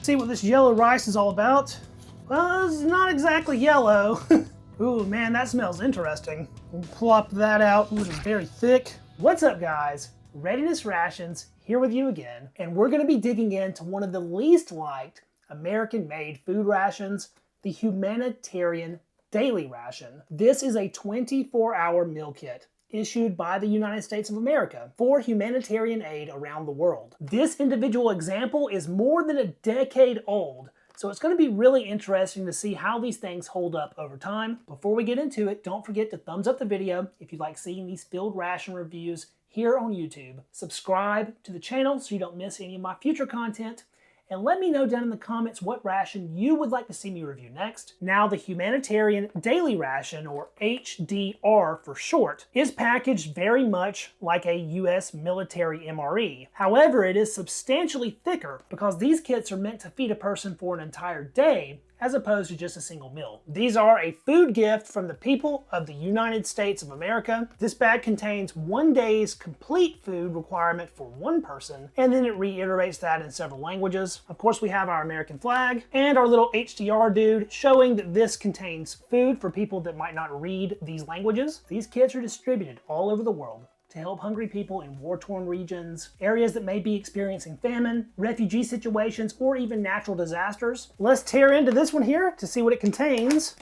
See what this yellow rice is all about. Well, it's not exactly yellow. Ooh, man, that smells interesting. We'll plop that out. Ooh, it's very thick. What's up, guys? Readiness Rations here with you again, and we're going to be digging into one of the least liked American-made food rations, the Humanitarian Daily Ration. This is a 24-hour meal kit issued by the United States of America for humanitarian aid around the world. This individual example is more than a decade old, so it's going to be really interesting to see how these things hold up over time. Before we get into it, don't forget to thumbs up the video if you like seeing these filled ration reviews here on YouTube. Subscribe to the channel so you don't miss any of my future content. And let me know down in the comments what ration you would like to see me review next. Now, the Humanitarian Daily Ration, or HDR for short, is packaged very much like a US military MRE. However, it is substantially thicker because these kits are meant to feed a person for an entire day, as opposed to just a single meal. These are a food gift from the people of the United States of America. This bag contains 1 day's complete food requirement for one person, and then it reiterates that in several languages. Of course, we have our American flag and our little HDR dude showing that this contains food for people that might not read these languages. These kits are distributed all over the world to help hungry people in war-torn regions, areas that may be experiencing famine, refugee situations, or even natural disasters. Let's tear into this one here to see what it contains.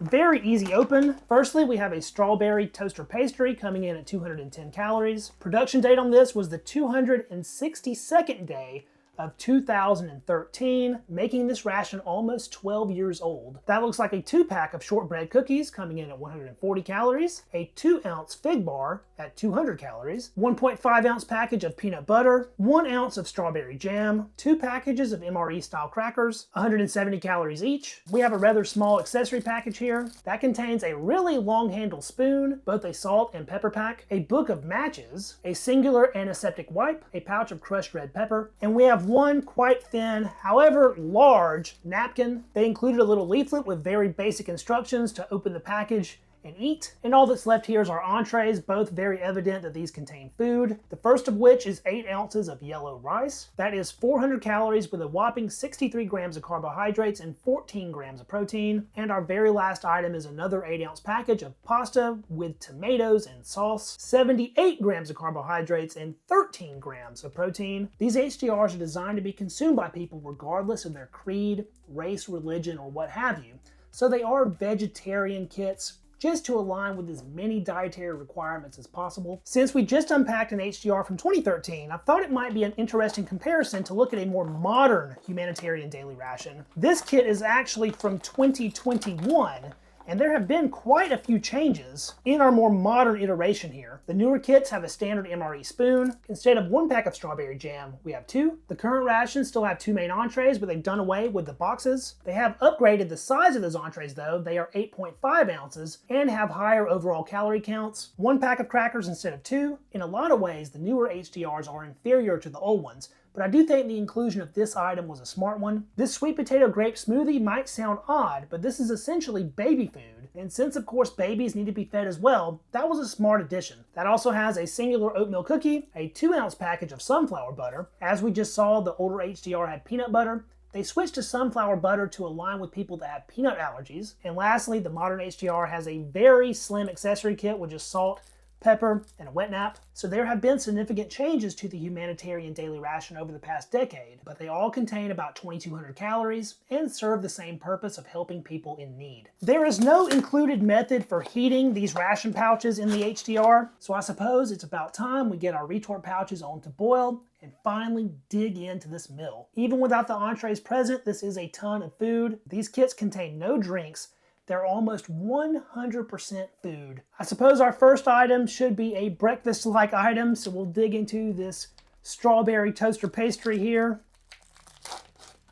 Very easy open. Firstly, we have a strawberry toaster pastry coming in at 210 calories. Production date on this was the 262nd day of 2013, making this ration almost 12 years old. That looks like a 2-pack of shortbread cookies coming in at 140 calories, a 2-ounce fig bar at 200 calories, 1.5-ounce package of peanut butter, 1 ounce of strawberry jam, 2 packages of MRE style crackers, 170 calories each. We have a rather small accessory package here that contains a really long handle spoon, both a salt and pepper pack, a book of matches, a singular antiseptic wipe, a pouch of crushed red pepper, and we have one quite thin, however large, napkin. They included a little leaflet with very basic instructions to open the package and eat. And all that's left here is our entrees, both very evident that these contain food. The first of which is 8 ounces of yellow rice. That is 400 calories with a whopping 63 grams of carbohydrates and 14 grams of protein. And our very last item is another 8-ounce package of pasta with tomatoes and sauce, 78 grams of carbohydrates and 13 grams of protein. These HDRs are designed to be consumed by people regardless of their creed, race, religion, or what have you. So they are vegetarian kits, just to align with as many dietary requirements as possible. Since we just unpacked an HDR from 2013, I thought it might be an interesting comparison to look at a more modern Humanitarian Daily Ration. This kit is actually from 2021, and there have been quite a few changes in our more modern iteration here. The newer kits have a standard MRE spoon. Instead of 1 pack of strawberry jam, we have 2. The current rations still have 2 main entrees, but they've done away with the boxes. They have upgraded the size of those entrees though. They are 8.5 ounces and have higher overall calorie counts. 1 pack of crackers instead of 2. In a lot of ways, the newer HDRs are inferior to the old ones, but I do think the inclusion of this item was a smart one. This sweet potato grape smoothie might sound odd, but this is essentially baby food. And since of course babies need to be fed as well, that was a smart addition. That also has a singular oatmeal cookie, a 2-ounce package of sunflower butter. As we just saw, the older HDR had peanut butter. They switched to sunflower butter to align with people that have peanut allergies. And lastly, the modern HDR has a very slim accessory kit with just salt, pepper, and a wet nap. So there have been significant changes to the Humanitarian Daily Ration over the past decade, but they all contain about 2,200 calories and serve the same purpose of helping people in need. There is no included method for heating these ration pouches in the HDR, so I suppose it's about time we get our retort pouches on to boil and finally dig into this meal. Even without the entrees present, this is a ton of food. These kits contain no drinks. They're almost 100% food. I suppose our first item should be a breakfast-like item, so we'll dig into this strawberry toaster pastry here.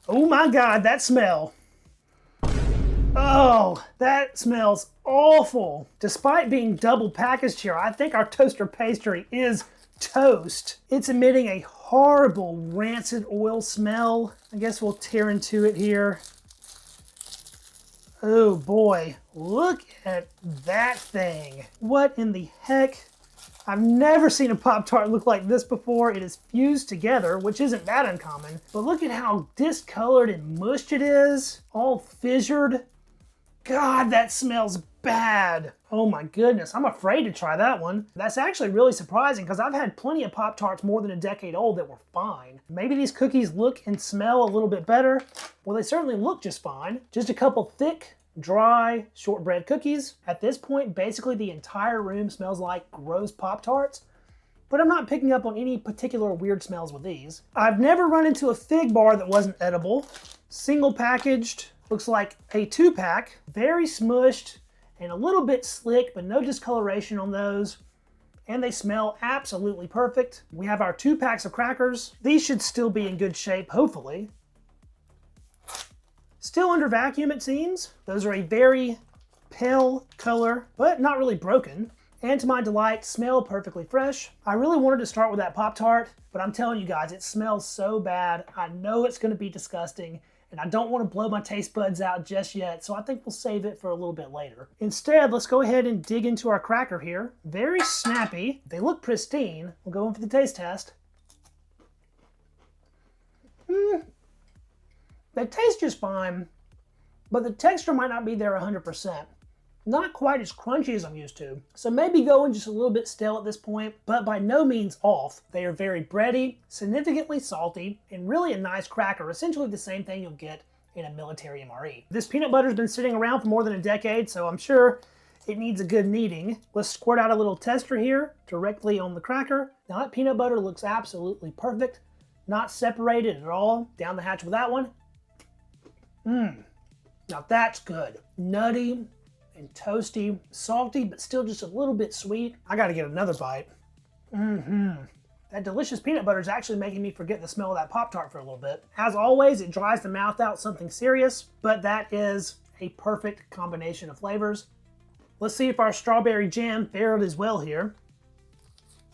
Oh my God, that smell. Oh, that smells awful. Despite being double packaged here, I think our toaster pastry is toast. It's emitting a horrible rancid oil smell. I guess we'll tear into it here. Oh boy, look at that thing. What in the heck I've never seen a Pop-Tart look like this before. It is fused together, which isn't that uncommon. But look at how discolored and mushed it is. All fissured. God, that smells bad. Oh my goodness, I'm afraid to try that one. That's actually really surprising because I've had plenty of Pop-Tarts more than a decade old that were fine. Maybe these cookies look and smell a little bit better. Well, they certainly look just fine. Just a couple thick, dry shortbread cookies. At this point, basically the entire room smells like gross Pop-Tarts, but I'm not picking up on any particular weird smells with these. I've never run into a fig bar that wasn't edible. Single packaged, looks like a 2-pack, very smushed and a little bit slick, but no discoloration on those. And they smell absolutely perfect. We have our 2 packs of crackers. These should still be in good shape, hopefully. Still under vacuum, it seems. Those are a very pale color, but not really broken. And to my delight, smell perfectly fresh. I really wanted to start with that Pop-Tart, but I'm telling you guys, it smells so bad. I know it's gonna be disgusting, and I don't wanna blow my taste buds out just yet, so I think we'll save it for a little bit later. Instead, let's go ahead and dig into our cracker here. Very snappy. They look pristine. We'll go in for the taste test. They taste just fine, but the texture might not be there 100%. Not quite as crunchy as I'm used to. So maybe going just a little bit stale at this point, but by no means off. They are very bready, significantly salty, and really a nice cracker. Essentially the same thing you'll get in a military MRE. This peanut butter's been sitting around for more than a decade, so I'm sure it needs a good kneading. Let's squirt out a little tester here directly on the cracker. Now that peanut butter looks absolutely perfect. Not separated at all. Down the hatch with that one. Now that's good. Nutty and toasty, salty, but still just a little bit sweet. I gotta get another bite. That delicious peanut butter is actually making me forget the smell of that Pop-Tart for a little bit. As always, it dries the mouth out something serious, but that is a perfect combination of flavors. Let's see if our strawberry jam fared as well here.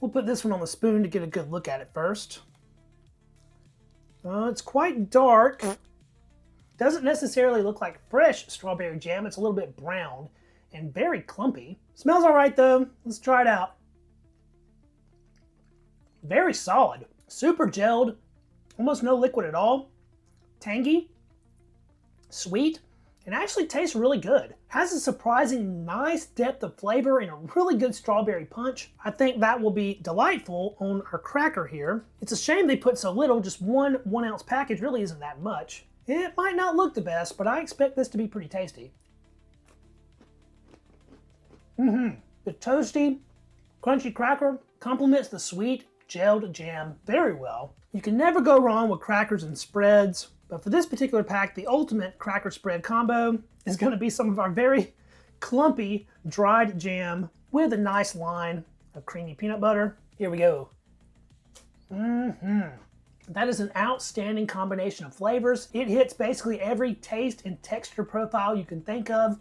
We'll put this one on the spoon to get a good look at it first. It's quite dark. Doesn't necessarily look like fresh strawberry jam. It's a little bit brown and very clumpy. Smells all right though. Let's try it out. Very solid, super gelled, almost no liquid at all. Tangy, sweet, and actually tastes really good. Has a surprising nice depth of flavor and a really good strawberry punch. I think that will be delightful on our cracker here. It's a shame they put so little, just one 1 ounce package really isn't that much. It might not look the best, but I expect this to be pretty tasty. The toasty, crunchy cracker complements the sweet, gelled jam very well. You can never go wrong with crackers and spreads, but for this particular pack, the ultimate cracker spread combo is going to be some of our very clumpy dried jam with a nice line of creamy peanut butter. Here we go. That is an outstanding combination of flavors. It hits basically every taste and texture profile you can think of.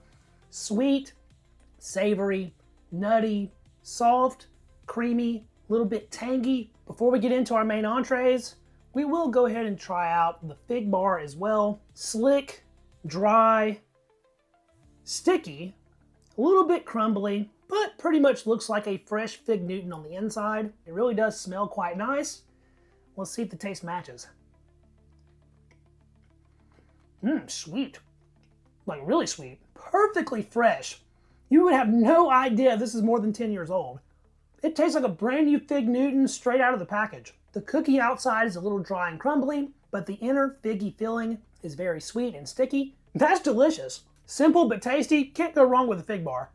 Sweet, savory, nutty, soft, creamy, a little bit tangy. Before we get into our main entrees, we will go ahead and try out the fig bar as well. Slick, dry, sticky, a little bit crumbly, but pretty much looks like a fresh fig Newton on the inside. It really does smell quite nice. Let's see if the taste matches. Sweet. Like really sweet. Perfectly fresh. You would have no idea this is more than 10 years old. It tastes like a brand new fig Newton straight out of the package. The cookie outside is a little dry and crumbly, but the inner figgy filling is very sweet and sticky. That's delicious. Simple but tasty. Can't go wrong with a fig bar.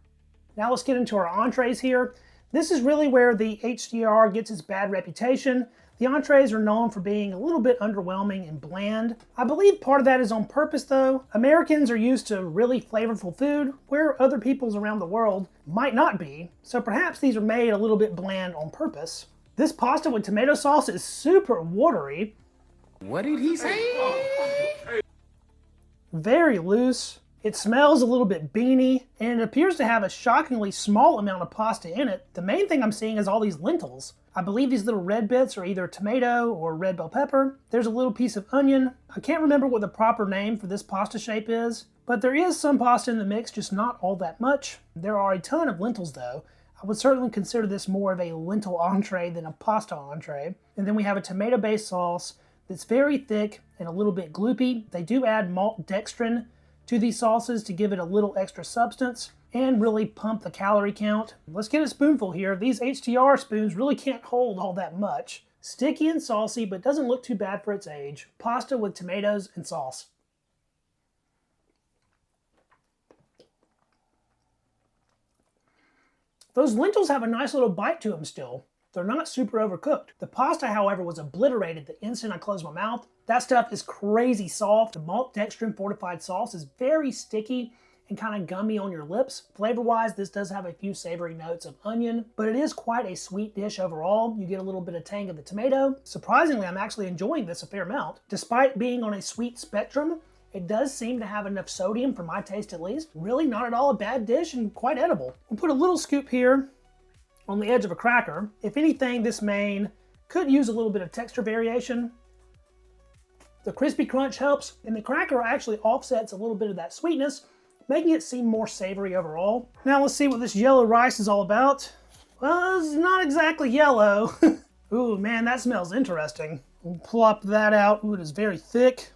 Now let's get into our entrees here. This is really where the HDR gets its bad reputation. The entrees are known for being a little bit underwhelming and bland. I believe part of that is on purpose though. Americans are used to really flavorful food, where other peoples around the world might not be, so perhaps these are made a little bit bland on purpose. This pasta with tomato sauce is super watery. What did he say? Very loose. It smells a little bit beany, and it appears to have a shockingly small amount of pasta in it. The main thing I'm seeing is all these lentils. I believe these little red bits are either tomato or red bell pepper. There's a little piece of onion. I can't remember what the proper name for this pasta shape is, but there is some pasta in the mix, just not all that much. There are a ton of lentils though. I would certainly consider this more of a lentil entree than a pasta entree. And then we have a tomato-based sauce that's very thick and a little bit gloopy. They do add malt dextrin to these sauces to give it a little extra substance and really pump the calorie count. Let's get a spoonful here. These HDR spoons really can't hold all that much. Sticky and saucy, but doesn't look too bad for its age. Pasta with tomatoes and sauce. Those lentils have a nice little bite to them still. They're not super overcooked. The pasta, however, was obliterated the instant I closed my mouth. That stuff is crazy soft. The malt dextrin fortified sauce is very sticky and kind of gummy on your lips. Flavor-wise, this does have a few savory notes of onion, but it is quite a sweet dish overall. You get a little bit of tang of the tomato. Surprisingly, I'm actually enjoying this a fair amount. Despite being on a sweet spectrum, it does seem to have enough sodium for my taste at least. Really not at all a bad dish and quite edible. We'll put a little scoop here on the edge of a cracker. If anything, this main could use a little bit of texture variation. The crispy crunch helps, and the cracker actually offsets a little bit of that sweetness, making it seem more savory overall. Now let's see what this yellow rice is all about. Well, it's not exactly yellow. Ooh, man, that smells interesting. We'll plop that out. Ooh, it is very thick.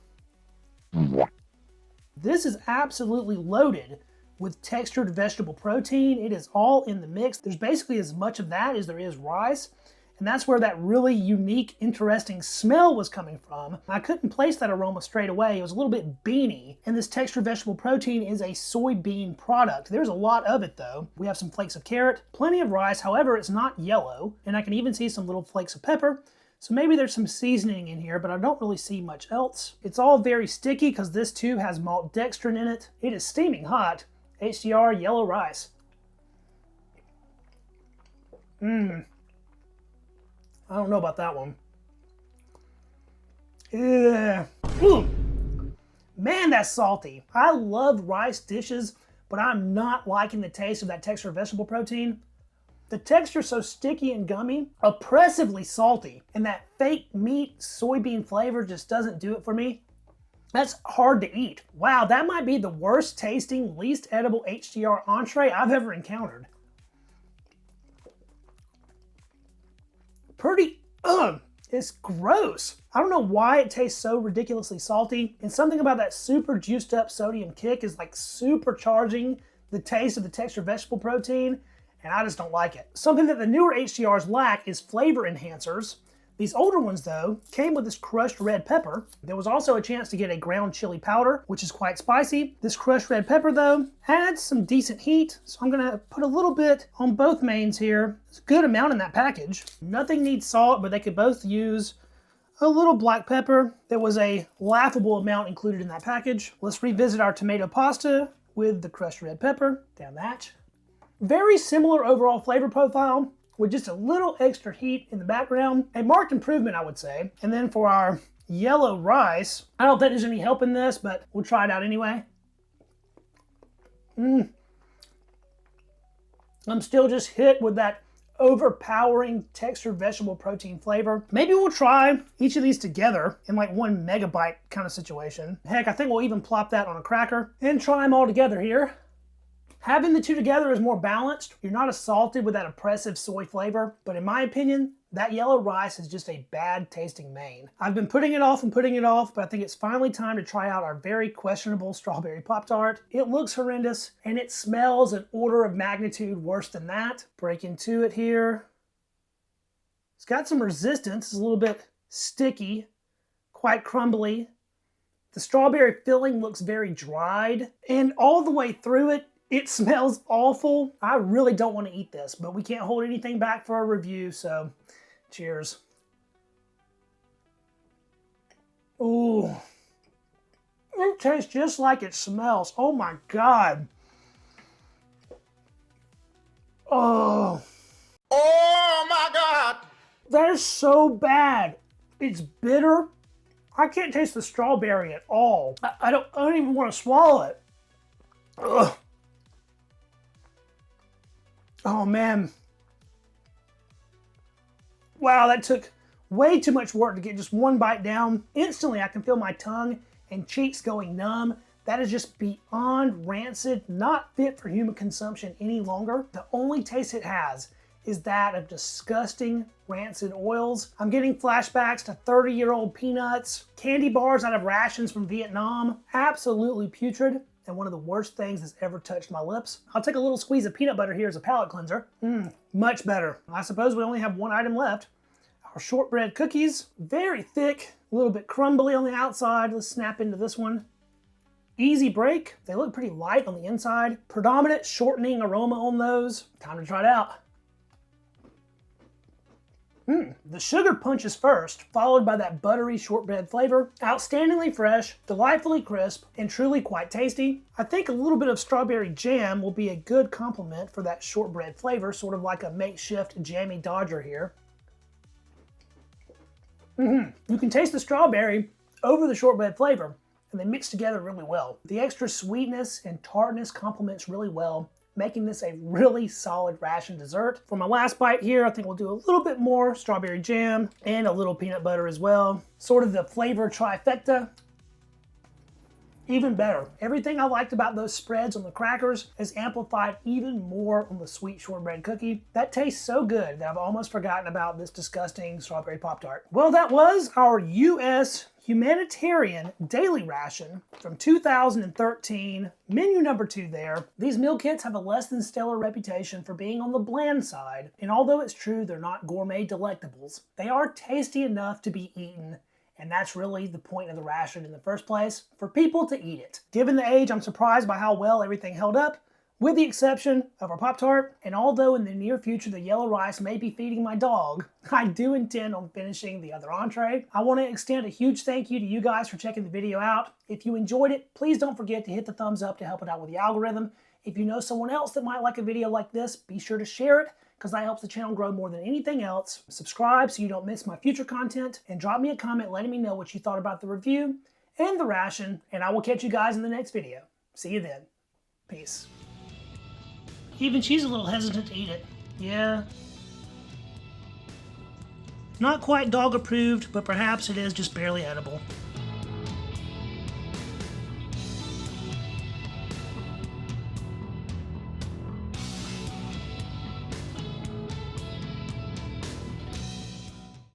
This is absolutely loaded with textured vegetable protein. It is all in the mix. There's basically as much of that as there is rice, and that's where that really unique, interesting smell was coming from. I couldn't place that aroma straight away. It was a little bit beany, and this textured vegetable protein is a soybean product. There's a lot of it though. We have some flakes of carrot, plenty of rice, however, it's not yellow, and I can even see some little flakes of pepper. So maybe there's some seasoning in here, but I don't really see much else. It's all very sticky because this too has malt dextrin in it. It is steaming hot. HDR yellow rice. I don't know about that one. Yeah. Man, that's salty. I love rice dishes, but I'm not liking the taste of that textured vegetable protein. The texture is so sticky and gummy, oppressively salty, and that fake meat soybean flavor just doesn't do it for me. That's hard to eat. Wow, that might be the worst tasting, least edible HDR entree I've ever encountered. It's gross. I don't know why it tastes so ridiculously salty, and something about that super juiced up sodium kick is like supercharging the taste of the textured vegetable protein, and I just don't like it. Something that the newer HDRs lack is flavor enhancers. These older ones, though, came with this crushed red pepper. There was also a chance to get a ground chili powder, which is quite spicy. This crushed red pepper, though, adds some decent heat, so I'm gonna put a little bit on both mains here. It's a good amount in that package. Nothing needs salt, but they could both use a little black pepper. There was a laughable amount included in that package. Let's revisit our tomato pasta with the crushed red pepper. Down that. Very similar overall flavor profile, with just a little extra heat in the background. A marked improvement, I would say. And then for our yellow rice, I don't think there's any help in this, but we'll try it out anyway. I'm still just hit with that overpowering textured vegetable protein flavor. Maybe we'll try each of these together in like 1 megabyte kind of situation. Heck, I think we'll even plop that on a cracker and try them all together here. Having the two together is more balanced. You're not assaulted with that oppressive soy flavor, but in my opinion, that yellow rice is just a bad tasting main. I've been putting it off, but I think it's finally time to try out our very questionable strawberry Pop-Tart. It looks horrendous, and it smells an order of magnitude worse than that. Break into it here. It's got some resistance. It's a little bit sticky, quite crumbly. The strawberry filling looks very dried, and all the way through it, it smells awful. I really don't want to eat this, but we can't hold anything back for a review, so cheers. Ooh. It tastes just like it smells. Oh my God. Oh. Oh my God! That is so bad. It's bitter. I can't taste the strawberry at all. I don't even want to swallow it. Ugh. Oh man. Wow, that took way too much work to get just one bite down. Instantly, I can feel my tongue and cheeks going numb. That is just beyond rancid, not fit for human consumption any longer. The only taste it has is that of disgusting rancid oils. I'm getting flashbacks to 30-year-old peanuts, candy bars out of rations from Vietnam. Absolutely putrid, and one of the worst things that's ever touched my lips. I'll take a little squeeze of peanut butter here as a palate cleanser. Much better. I suppose we only have one item left. Our shortbread cookies, very thick, a little bit crumbly on the outside. Let's snap into this one. Easy break. They look pretty light on the inside. Predominant shortening aroma on those. Time to try it out. The sugar punch is first, followed by that buttery shortbread flavor. Outstandingly fresh, delightfully crisp, and truly quite tasty. I think a little bit of strawberry jam will be a good complement for that shortbread flavor, sort of like a makeshift jammy dodger here. You can taste the strawberry over the shortbread flavor, and they mix together really well. The extra sweetness and tartness complements really well, making this a really solid ration dessert. For my last bite here, I think we'll do a little bit more strawberry jam and a little peanut butter as well. Sort of the flavor trifecta. Even better. Everything I liked about those spreads on the crackers is amplified even more on the sweet shortbread cookie. That tastes so good that I've almost forgotten about this disgusting strawberry Pop-Tart. Well, that was our U.S. Humanitarian Daily Ration from 2013, menu number 2 there. These meal kits have a less than stellar reputation for being on the bland side, and although it's true they're not gourmet delectables, they are tasty enough to be eaten, and that's really the point of the ration in the first place, for people to eat it. Given the age, I'm surprised by how well everything held up, with the exception of our Pop-Tart, and although in the near future the yellow rice may be feeding my dog, I do intend on finishing the other entree. I want to extend a huge thank you to you guys for checking the video out. If you enjoyed it, please don't forget to hit the thumbs up to help it out with the algorithm. If you know someone else that might like a video like this, be sure to share it, because that helps the channel grow more than anything else. Subscribe so you don't miss my future content, and drop me a comment letting me know what you thought about the review and the ration, and I will catch you guys in the next video. See you then. Peace. Even she's a little hesitant to eat it. Yeah. Not quite dog approved, but perhaps it is just barely edible.